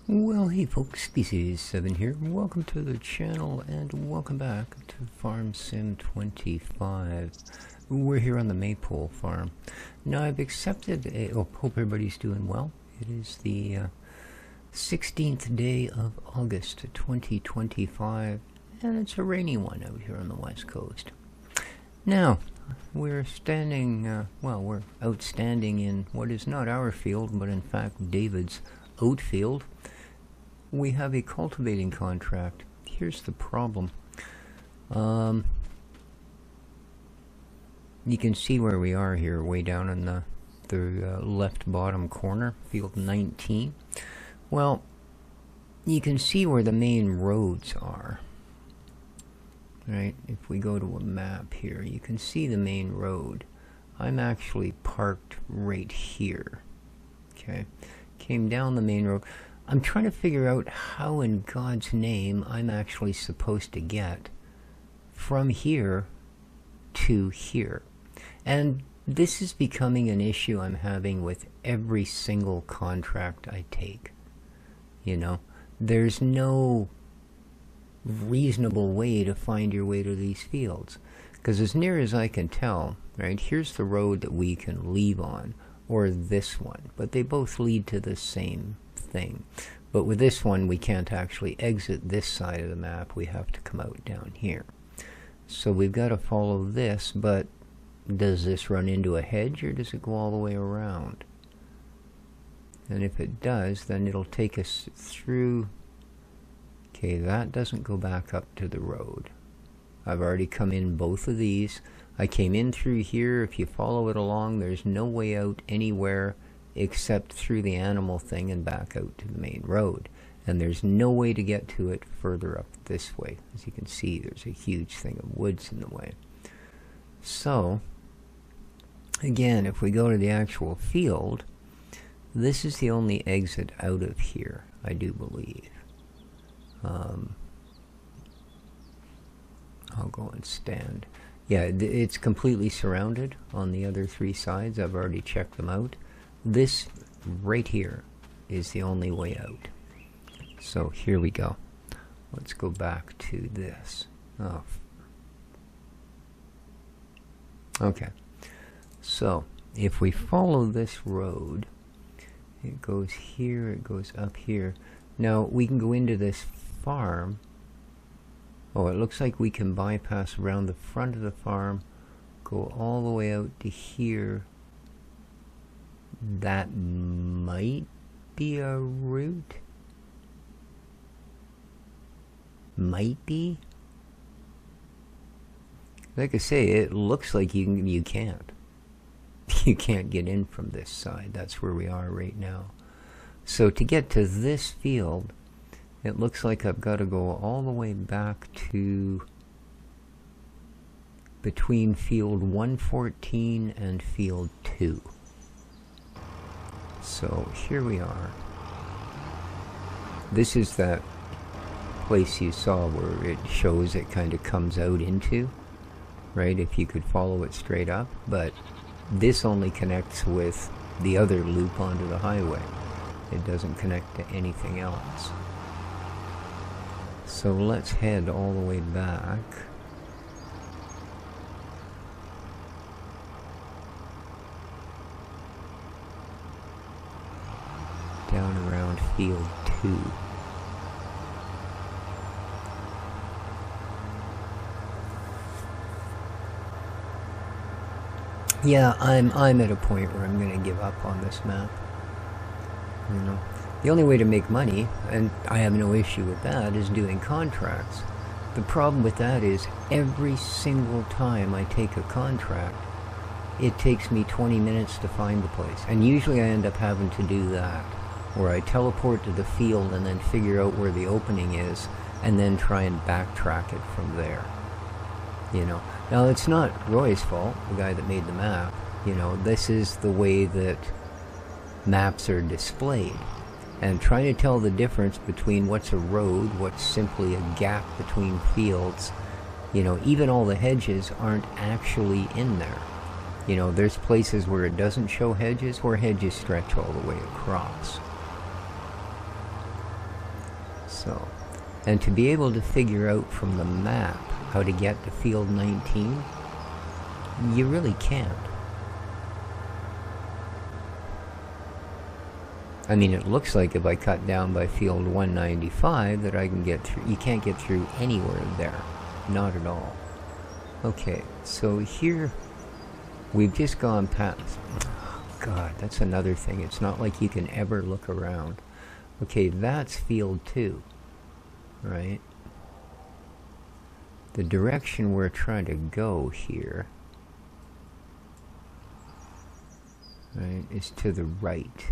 Well, hey folks, this is 7 here. Welcome to the channel and welcome back to Farm Sim 25. We're here on the Maypole Farm. Now I've accepted hope everybody's doing well. It is the 16th day of August 2025 and it's a rainy one out here on the west coast. Now, we're standing, we're outstanding in what is not our field, but in fact David's oat field. We have a cultivating contract. Here's the problem. You can see where we are here, way down in the left bottom corner, field 19. Well, you can see where the main roads are. Right? If we go to a map here, you can see the main road. I'm actually parked right here. Okay? Came down the main road. I'm trying to figure out how in God's name I'm actually supposed to get from here to here. And this is becoming an issue I'm having with every single contract I take. You know, there's no reasonable way to find your way to these fields. Because as near as I can tell, right, here's the road that we can leave on, or this one. But they both lead to the same thing. But with this one we can't actually exit this side of the map, we have to come out down here. So we've got to follow this, but does this run into a hedge or does it go all the way around? And if it does, then it'll take us through. Okay, that doesn't go back up to the road. I've already come in both of these. I came in through here. If you follow it along, there's no way out anywhere except through the animal thing and back out to the main road. And there's no way to get to it further up this way. As you can see, there's a huge thing of woods in the way. So, again, if we go to the actual field, this is the only exit out of here, I do believe. I'll go and stand. Yeah, it's completely surrounded on the other three sides. I've already checked them out. This right here is the only way out. So here we go. Let's go back to this. Oh. Okay. So if we follow this road, it goes here, it goes up here. Now we can go into this farm. Oh, it looks like we can bypass around the front of the farm, go all the way out to here. That might be a route. Might be. Like I say, it looks like you can't. You can't get in from this side. That's where we are right now. So to get to this field, it looks like I've got to go all the way back to between field 114 and field 2. So here we are. This is that place you saw where it shows it kind of comes out into, right, if you could follow it straight up, but this only connects with the other loop onto the highway. It doesn't connect to anything else. So let's head all the way back. Down around field 2. Yeah, I'm at a point where I'm going to give up on this map. You know, the only way to make money, and I have no issue with that, is doing contracts. The problem with that is every single time I take a contract, it takes me 20 minutes to find the place. And usually I end up having to do that, where I teleport to the field and then figure out where the opening is, and then try and backtrack it from there. You know, now it's not Roy's fault, the guy that made the map. You know, this is the way that maps are displayed. And trying to tell the difference between what's a road, what's simply a gap between fields, you know, even all the hedges aren't actually in there. You know, there's places where it doesn't show hedges, where hedges stretch all the way across. So, and to be able to figure out from the map how to get to field 19, you really can't. I mean, it looks like if I cut down by field 195 that I can get through. You can't get through anywhere there. Not at all. Okay, so here we've just gone past. Oh, God, that's another thing. It's not like you can ever look around. Okay, that's field 2, right? The direction we're trying to go here, right, is to the right.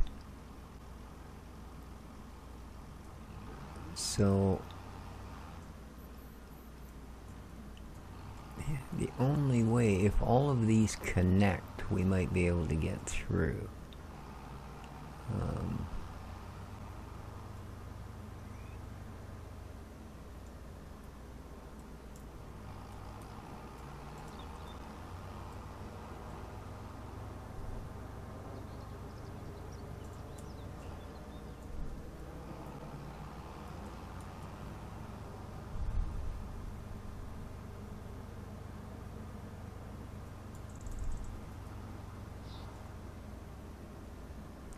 So the only way, if all of these connect, we might be able to get through.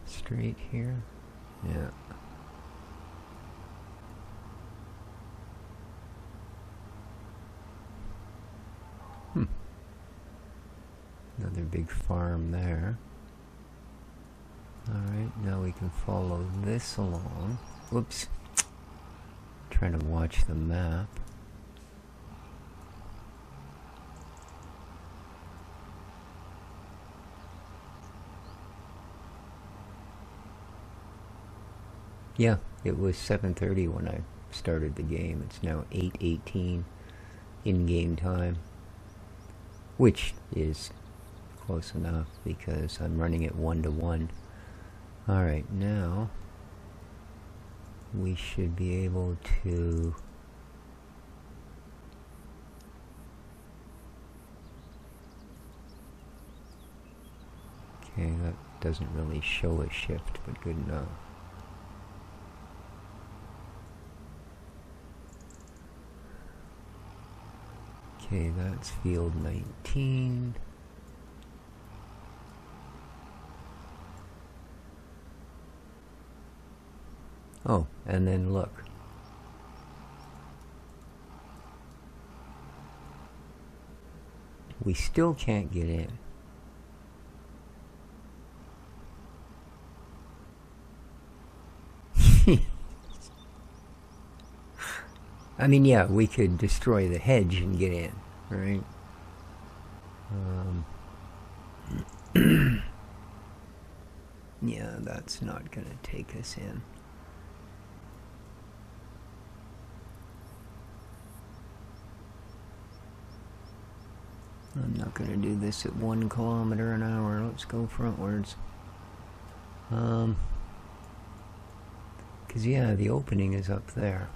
Straight here? Yeah. Another big farm there. Alright, now we can follow this along. Whoops. Trying to watch the map. Yeah, it was 7:30 when I started the game. It's now 8:18 in-game time, which is close enough because I'm running it 1-to-1. Alright, now we should be able to okay, that doesn't really show a shift, but good enough. Okay, that's field 19. Oh, and then look. We still can't get in. I mean, yeah, we could destroy the hedge and get in, right? Yeah, that's not going to take us in. I'm not going to do this at 1 kilometer an hour. Let's go frontwards. Because, yeah, the opening is up there.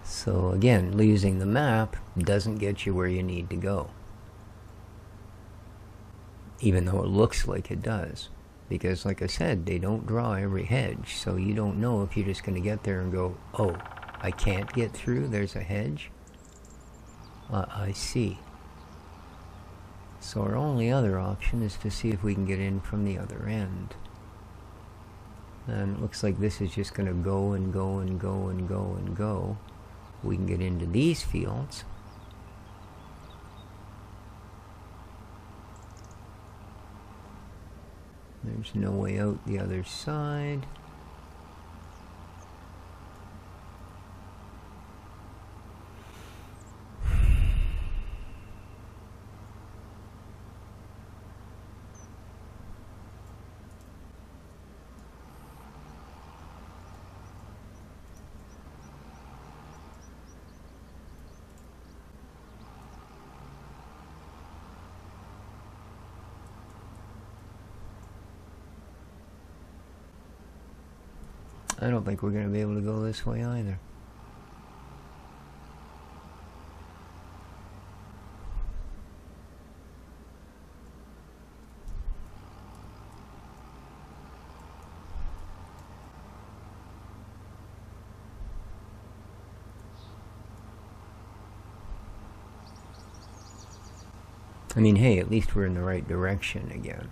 So, again, using the map doesn't get you where you need to go. Even though it looks like it does. Because, like I said, they don't draw every hedge. So you don't know if you're just going to get there and go, oh, I can't get through, there's a hedge. I see. So our only other option is to see if we can get in from the other end. And it looks like this is just going to go and go and go and go and go. We can get into these fields. There's no way out the other side. I don't think we're going to be able to go this way either. I mean, hey, at least we're in the right direction again.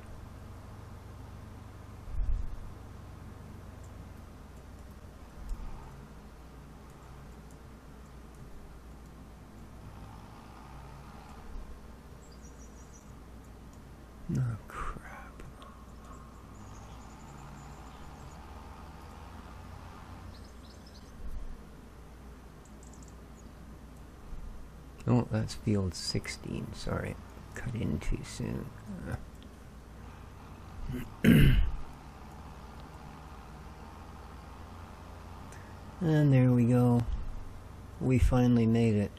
Oh, crap. Oh, that's field 16. Sorry, cut in too soon. And there we go. We finally made it.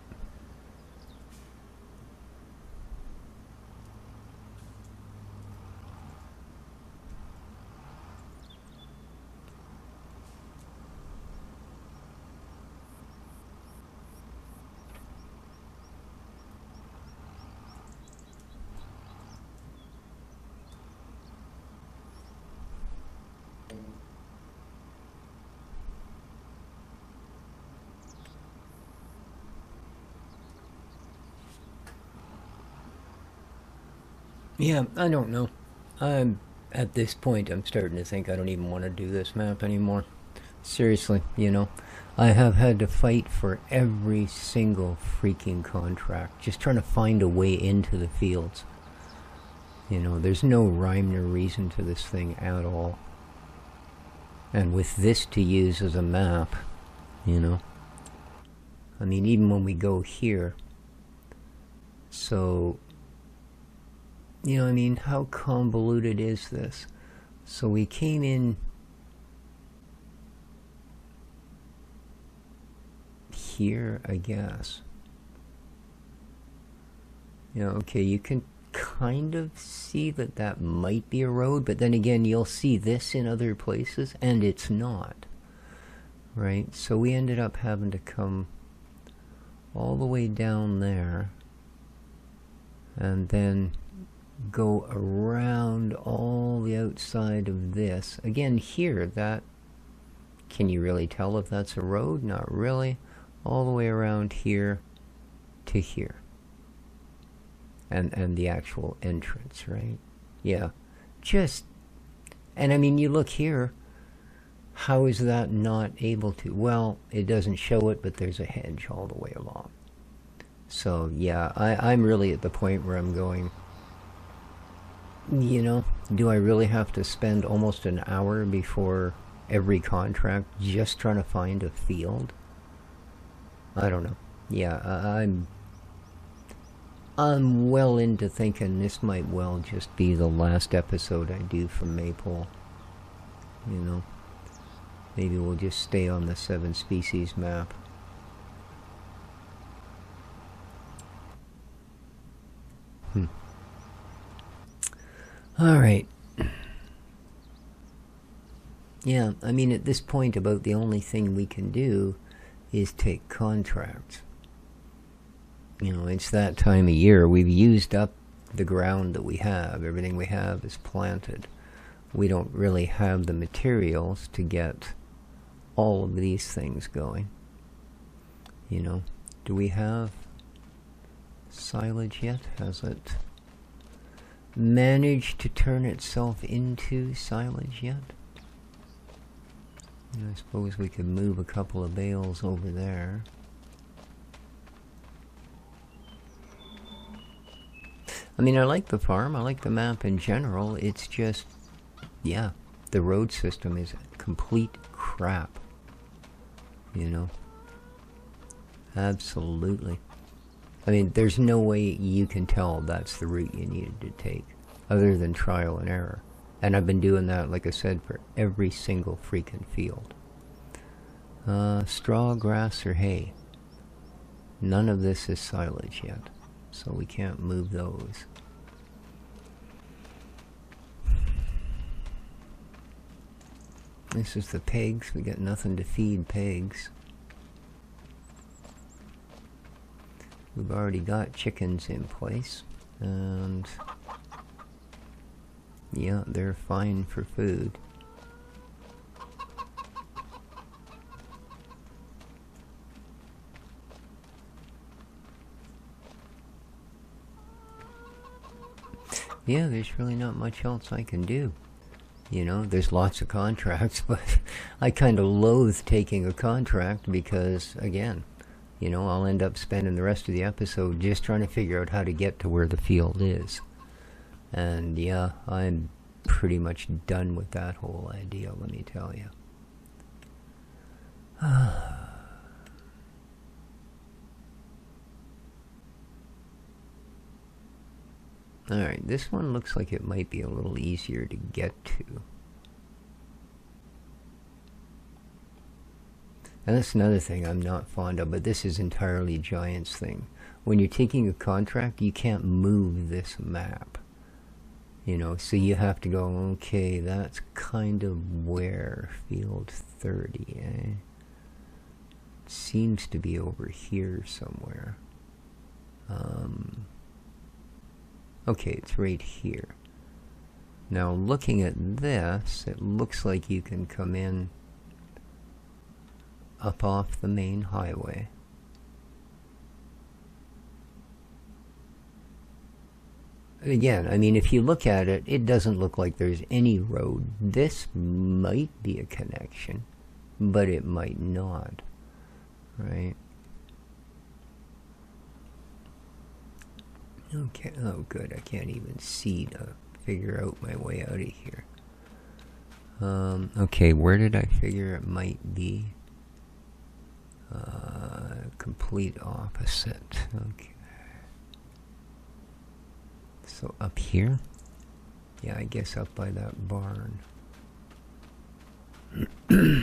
Yeah, I don't know. At this point, I'm starting to think I don't even want to do this map anymore. Seriously, you know. I have had to fight for every single freaking contract, just trying to find a way into the fields. You know, there's no rhyme or reason to this thing at all. And with this to use as a map, you know. I mean, even when we go here, so, you know, I mean, how convoluted is this? So we came in here, I guess. You know, okay, you can kind of see that that might be a road, but then again, you'll see this in other places, and it's not. Right? So we ended up having to come all the way down there, and then go around all the outside of this. Again, here, that, can you really tell if that's a road? Not really. All the way around here to here. And the actual entrance, right? Yeah. Just, and I mean, you look here, how is that not able to? Well, it doesn't show it, but there's a hedge all the way along. So, yeah, I'm really at the point where I'm going, you know, do I really have to spend almost an hour before every contract just trying to find a field? I don't know. Yeah, I'm well into thinking this might well just be the last episode I do from Maypole. You know, maybe we'll just stay on the 7 species map. Alright. Yeah, I mean, at this point, about the only thing we can do is take contracts. You know, it's that time of year. We've used up the ground that we have. Everything we have is planted. We don't really have the materials to get all of these things going. You know, do we have silage yet? Has it managed to turn itself into silage yet? I suppose we could move a couple of bales over there. I mean, I like the farm, I like the map in general, it's just, yeah, the road system is complete crap. You know? Absolutely. I mean, there's no way you can tell that's the route you needed to take, other than trial and error. And I've been doing that, like I said, for every single freaking field. Straw, grass, or hay. None of this is silage yet, so we can't move those. This is the pigs. We got nothing to feed pigs. We've already got chickens in place, and yeah, they're fine for food. yeah, there's really not much else I can do. You know, there's lots of contracts, but I kind of loathe taking a contract because, again, you know, I'll end up spending the rest of the episode just trying to figure out how to get to where the field is. And yeah, I'm pretty much done with that whole idea, let me tell you. Alright, this one looks like it might be a little easier to get to. And that's another thing I'm not fond of, but this is entirely Giant's thing. When you're taking a contract, you can't move this map. You know, so you have to go, okay, that's kind of where field 30, eh? It seems to be over here somewhere. Okay, it's right here. Now, looking at this, it looks like you can come in up off the main highway. Again, I mean, if you look at it, it doesn't look like there's any road. This might be a connection, but it might not, right? Okay, oh good, I can't even see to figure out my way out of here. Okay, where did I figure it might be? Complete opposite, okay. So up here? Yeah, I guess up by that barn. Okay.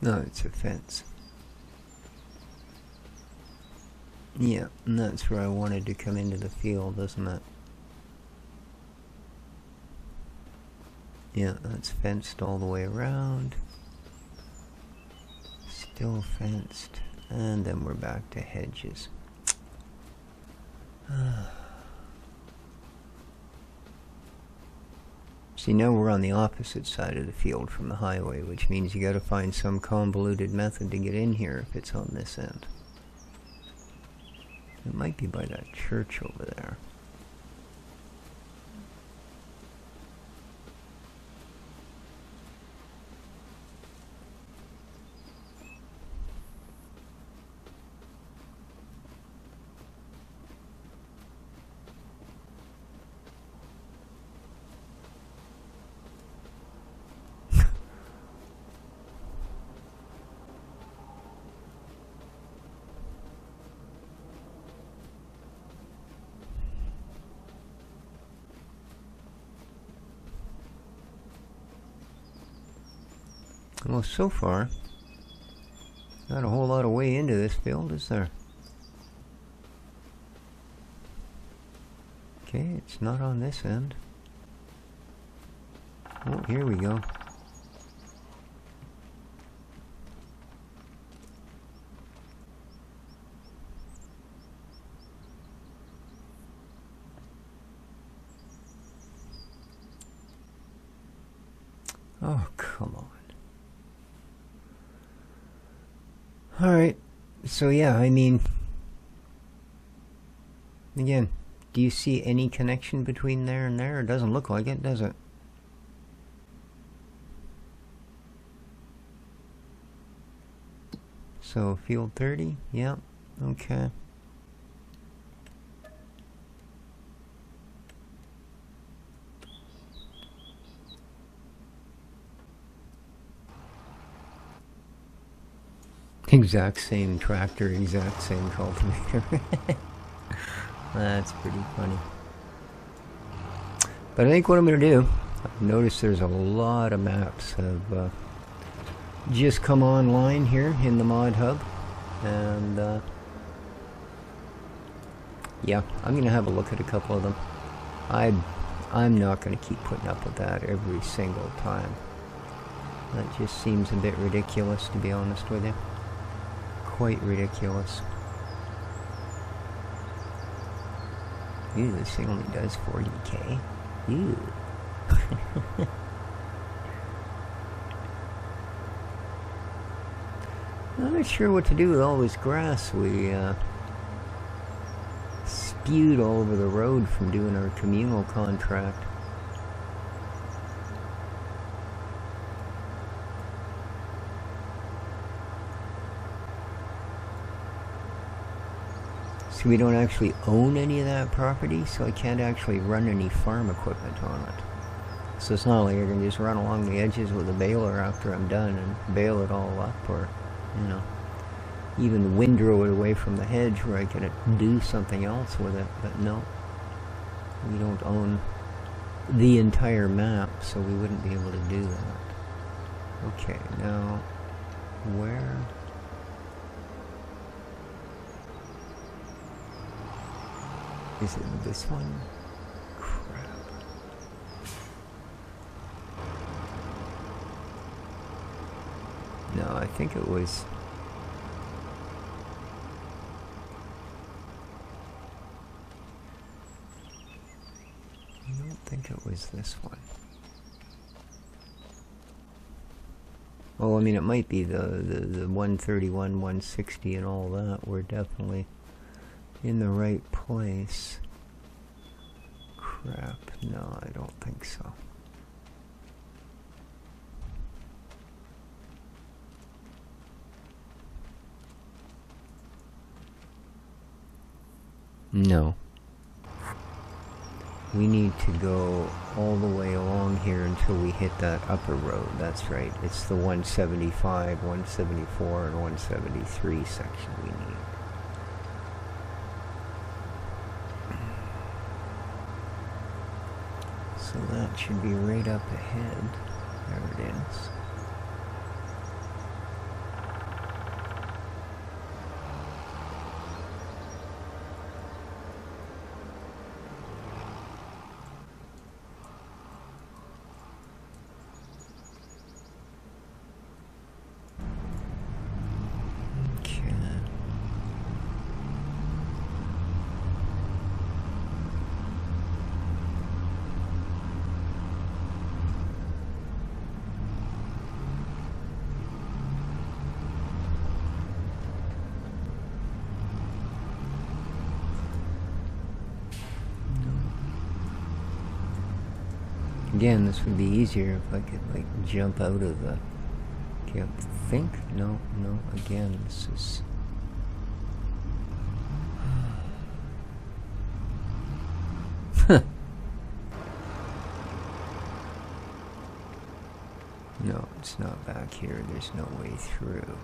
No, it's a fence. Yeah, and that's where I wanted to come into the field, isn't it? Yeah, that's fenced all the way around. Still fenced. And then we're back to hedges. See, now we're on the opposite side of the field from the highway, which means you gotta find some convoluted method to get in here if it's on this end. It might be by that church over there. Well, so far, not a whole lot of way into this field, is there? Okay, it's not on this end. Oh, here we go. Oh, come on. Alright, so yeah, I mean, again, do you see any connection between there and there? It doesn't look like it, does it? So, field 30, yeah, okay. Exact same tractor, exact same cultivator. That's pretty funny. But I think what I'm going to do, I've noticed there's a lot of maps have just come online here in the mod hub. And yeah, I'm going to have a look at a couple of them. I'm not going to keep putting up with that every single time. That just seems a bit ridiculous, to be honest with you. Quite ridiculous. Ew, this thing only does 40k. Ew. I'm not sure what to do with all this grass we spewed all over the road from doing our communal contract. So we don't actually own any of that property, so I can't actually run any farm equipment on it. So it's not like I can just run along the edges with a baler after I'm done and bale it all up, or, you know, even windrow it away from the hedge where I can do something else with it. But no, we don't own the entire map, so we wouldn't be able to do that. Okay, now, where... is it this one? Crap. No, I think it was... I don't think it was this one. Oh, I mean, it might be the 131, 160 and all that. We're definitely in the right place. Crap, no, I don't think so. No. We need to go all the way along here until we hit that upper road. That's right. It's the 175, 174, and 173 section we need. So that should be right up ahead. There it is. Again, this would be easier if I could, like, jump out of the... Can't think? No, no, again, this is... No, it's not back here. There's no way through.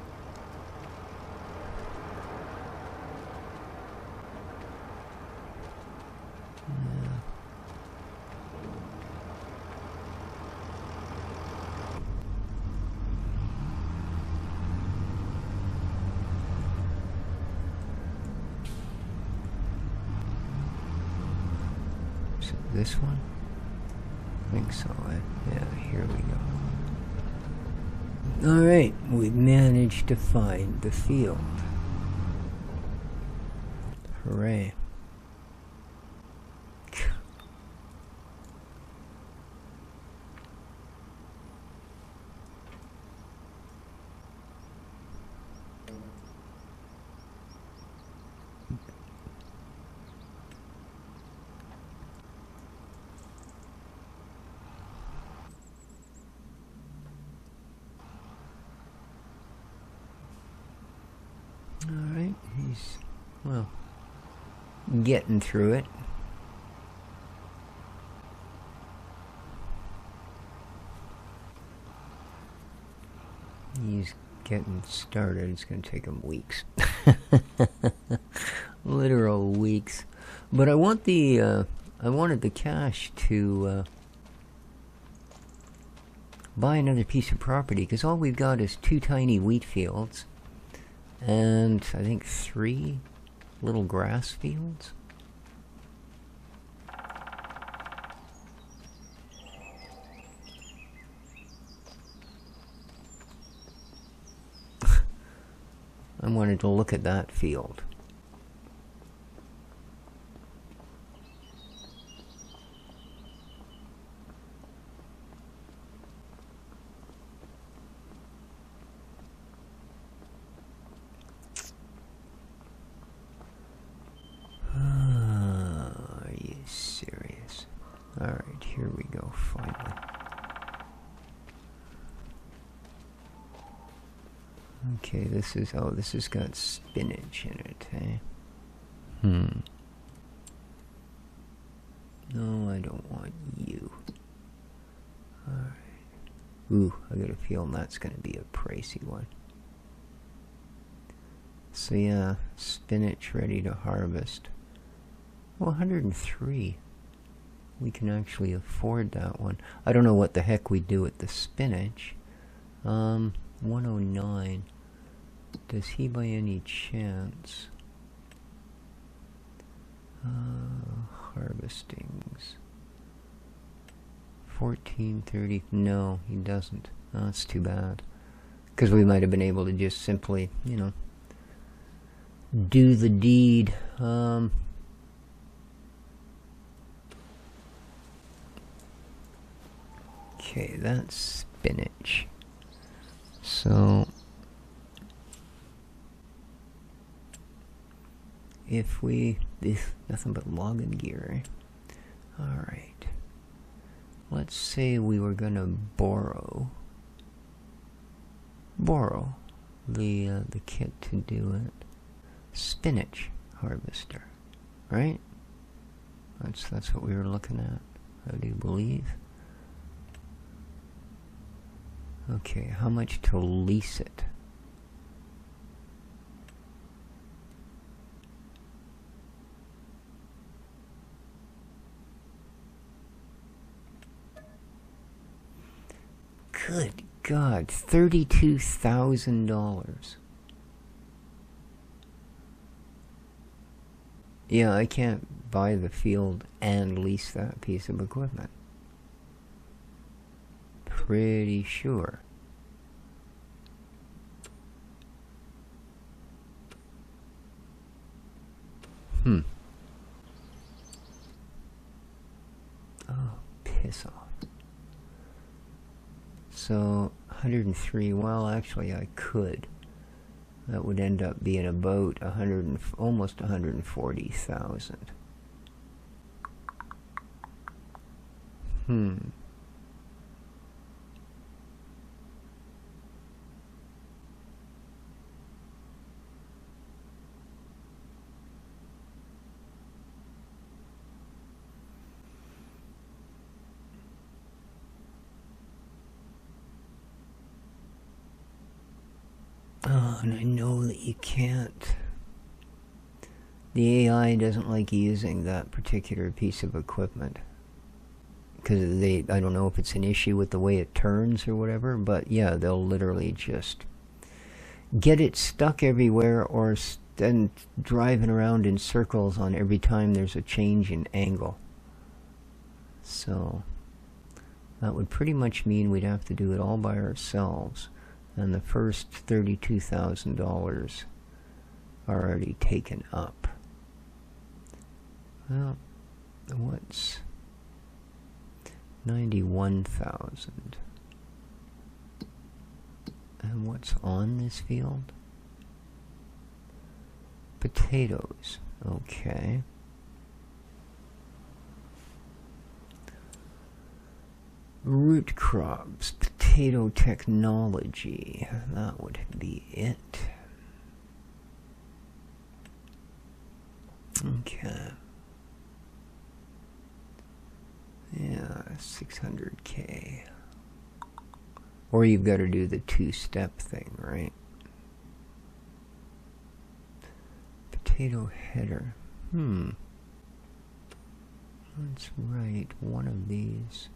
This one? I think so. Yeah, here we go. Alright, we managed to find the field. Hooray. Alright, he's, well, getting through it. He's getting started. It's going to take him weeks. Literal weeks. But I want I wanted the cash to buy another piece of property, because all we've got is 2 tiny wheat fields and I think 3 little grass fields. I wanted to look at that field. Are you serious? Alright, here we go, finally. Okay, this is, oh, this has got spinach in it, eh? No, I don't want you. Alright. Ooh, I got a feeling that's gonna be a pricey one. So yeah, spinach ready to harvest. Well, 103. We can actually afford that one. I don't know what the heck we do with the spinach. 109. Does he by any chance... harvestings. 1430. No, he doesn't. Oh, that's too bad. Because we might have been able to just simply, you know, do the deed. Okay, that's spinach. So if we, nothing but logging gear. Alright. Let's say we were gonna borrow the kit to do it. Spinach harvester, right? That's what we were looking at. I do believe. Okay, how much to lease it? Good God, $32,000. Yeah, I can't buy the field and lease that piece of equipment. Pretty sure. Oh, piss off. So, 103, well, actually I could. That would end up being about almost 140,000. Oh, and I know that you can't. The AI doesn't like using that particular piece of equipment. Because I don't know if it's an issue with the way it turns or whatever, but yeah, they'll literally just get it stuck everywhere or then driving around in circles on every time there's a change in angle. So that would pretty much mean we'd have to do it all by ourselves. And the first $32,000 are already taken up. Well, what's 91,000? And what's on this field? Potatoes. Okay. Root crops, potato technology, that would be it. Okay. Yeah, 600K. Or you've got to do the two-step thing, right? Potato header. Let's write one of these.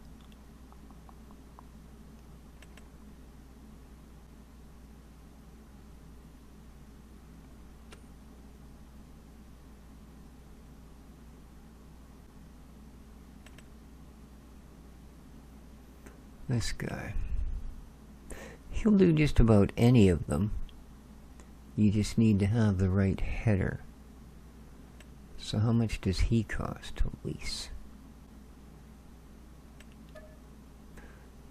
This guy. He'll do just about any of them. You just need to have the right header. So how much does he cost to lease?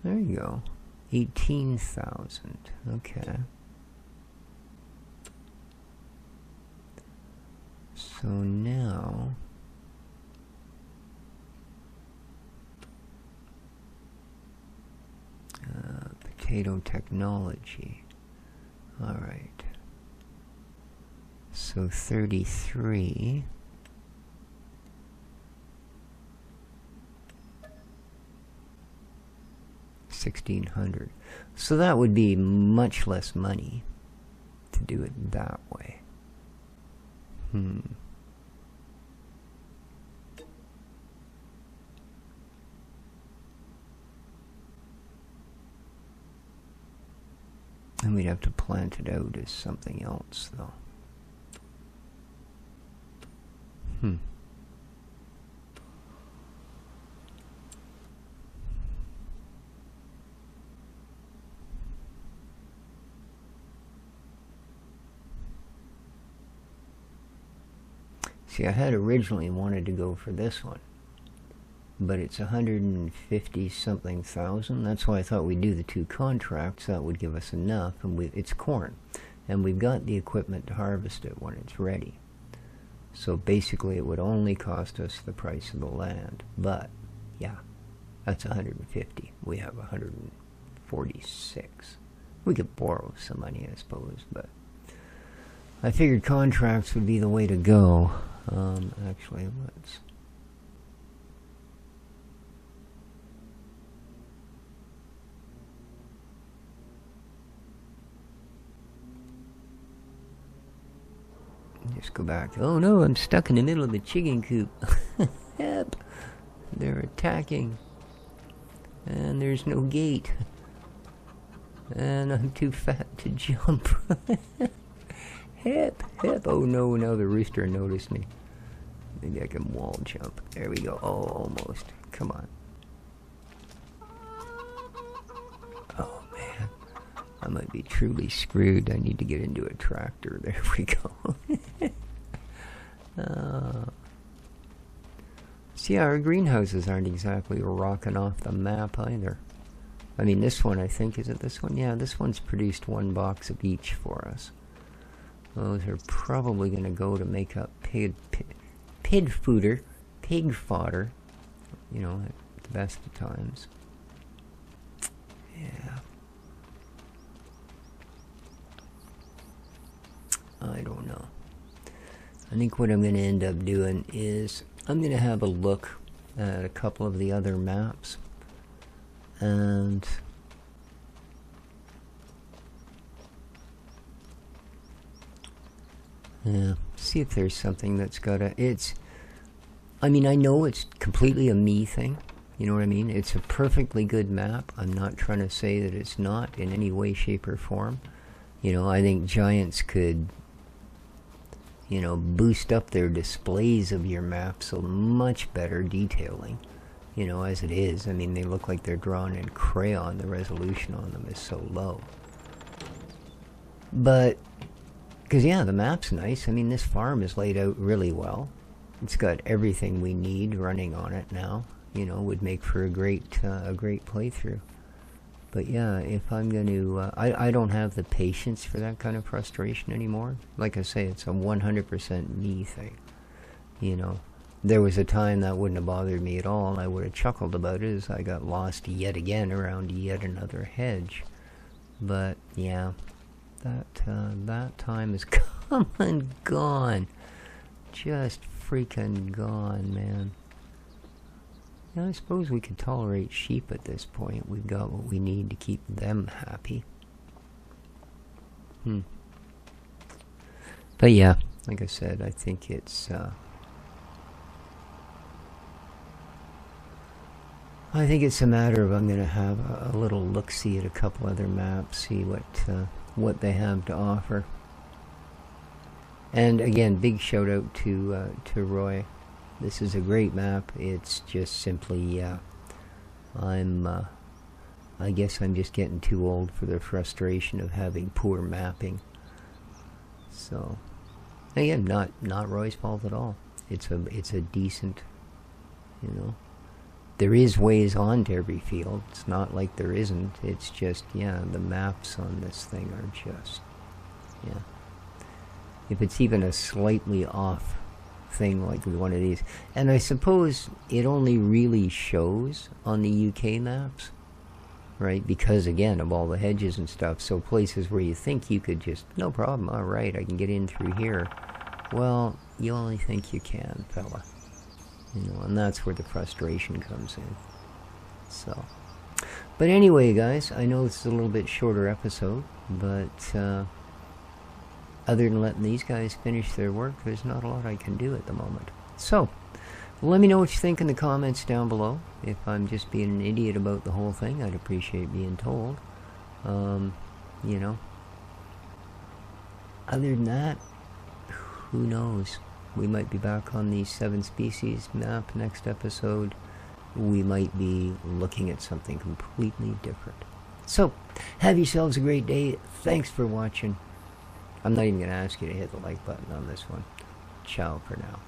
There you go. 18,000. Okay. So now potato technology. All right. So 33. $1,600. So that would be much less money to do it that way. And we'd have to plant it out as something else, though. See, I had originally wanted to go for this one, but it's 150 something thousand. That's why I thought we'd do the 2 contracts. That would give us enough, and it's corn, and we've got the equipment to harvest it when it's ready. So basically it would only cost us the price of the land. But yeah, that's 150. We have 146. We could borrow some money, I suppose, but I figured contracts would be the way to go. Actually, let's just go back. Oh no, I'm stuck in the middle of the chicken coop. Help! They're attacking. And there's no gate. And I'm too fat to jump. Help! Help! Oh no, now the rooster noticed me. Maybe I can wall jump. There we go. Oh, almost. Come on. Oh man. I might be truly screwed. I need to get into a tractor. There we go. See, our greenhouses aren't exactly rocking off the map either. I mean, this one, I think, is it this one? Yeah, this one's produced 1 box of each for us. Those are probably going to go to make up pig fodder, you know, at the best of times. Yeah. I don't know. I think what I'm going to end up doing is I'm going to have a look at a couple of the other maps and see if there's something that's got a... I mean, I know it's completely a me thing. You know what I mean? It's a perfectly good map. I'm not trying to say that it's not in any way, shape, or form. You know, I think Giants could, you know, boost up their displays of your map so much better detailing. You know, as it is. I mean, they look like they're drawn in crayon. The resolution on them is so low. But, because yeah, the map's nice. I mean, this farm is laid out really well. It's got everything we need running on it now. You know, would make for a great playthrough. But yeah, if I'm going to... I don't have the patience for that kind of frustration anymore. Like I say, it's a 100% me thing. You know, there was a time that wouldn't have bothered me at all, and I would have chuckled about it as I got lost yet again around yet another hedge. But yeah, that time is come and gone. Just freaking gone, man. Yeah, I suppose we could tolerate sheep at this point. We've got what we need to keep them happy. But yeah, like I said, I think it's... I think what I'm going to end up doing is I'm going to have a look at a couple of the other maps and see if there's something that's got a... I know it's completely a me thing. You know what I mean? It's a perfectly good map. I'm not trying to say that it's not in any way, shape, or form. You know, I think Giants could, you know, boost up their displays of your map so much better detailing. You know, as it is. I mean, they look like they're drawn in crayon. The resolution on them is so low. But, because yeah, the map's nice. I mean, this farm is laid out really well. It's got everything we need running on it now. You know, would make for a great playthrough. But yeah, if I'm going to... I don't have the patience for that kind of frustration anymore. Like I say, it's a 100% me thing. You know, I think it's a matter of I'm going to have a little look-see at a couple other maps, see what they have to offer. And again, big shout out to Roy. This is a great map. It's just simply, I guess I'm just getting too old for the frustration of having poor mapping. So, again, not Roy's fault at all. It's a decent, you know. There is ways onto every field. It's not like there isn't. It's just, yeah, the maps on this thing are just, yeah. If it's even a slightly off thing like one of these, and I suppose it only really shows on the UK maps, right? Because again of all the hedges and stuff. So places where you think you could just, no problem, all right, I can get in through here. Well, you only think you can, fella. You know, and that's where the frustration comes in. So, but anyway, guys, I know it's a little bit shorter episode, but other than letting these guys finish their work, there's not a lot I can do at the moment. So, let me know what you think in the comments down below. If I'm just being an idiot about the whole thing, I'd appreciate being told. You know, other than that, who knows? We might be back on the 7 species map next episode. We might be looking at something completely different. So, have yourselves a great day. Thanks for watching. I'm not even going to ask you to hit the like button on this one. Ciao for now.